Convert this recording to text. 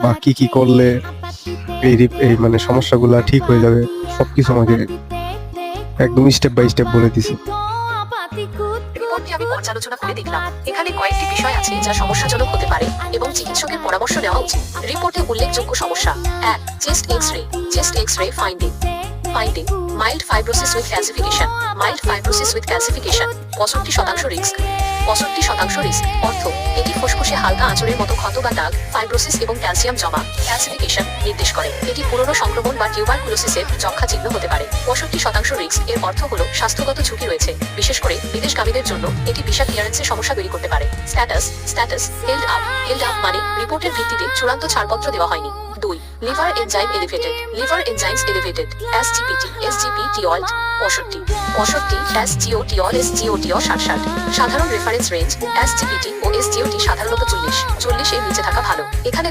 বা কি কি করলে এই মানে সমস্যাগুলা ঠিক হয়ে যাবে সবকিছু আমাকে একদম স্টেপ বাই স্টেপ বলে দিছে। রিপোর্টটি আমি পর্যালোচনা করে দেখলাম। এখানে কয়েকটি বিষয় আছে যা সমস্যাজনক হতে পারে এবং চিকিৎসকের পরামর্শ নেওয়া উচিত। রিপোর্টে উল্লেখযোগ্য সমস্যা: 1. Chest X-ray finding mild fibrosis with calcification 65% risk. অর্থ: এটি ফুসফুসে হালকা আঁচড়ের মতো ক্ষত বা দাগ, ফাইব্রোসিস এবং ক্যালসিয়াম জমা ক্যালসিফিকেশন নির্দেশ করে। এটি পুরনো সংক্রমণ বা টিউবারকুলোসিসের যক্ষা চিহ্ন হতে পারে। 65% রিস্ক এর অর্থ হলো স্বাস্থ্যগত ঝুঁকি রয়েছে, বিশেষ করে বিদেশগামীদের জন্য এটি ভিসা ক্লিয়ারেন্সে সমস্যা তৈরি করতে পারে। স্ট্যাটাস হেল্ড আপ মানে রিপোর্টের ভিত্তিতে চূড়ান্ত ছাড়পত্র দেওয়া হয়নি। 2. Liver enzymes elevated SGPT 65 SGOT 60। সাধারণ রেফারেন্স রেঞ্জ SGPT ও SGOT সাধারণত 40 এর নিচে থাকা ভালো। এখানে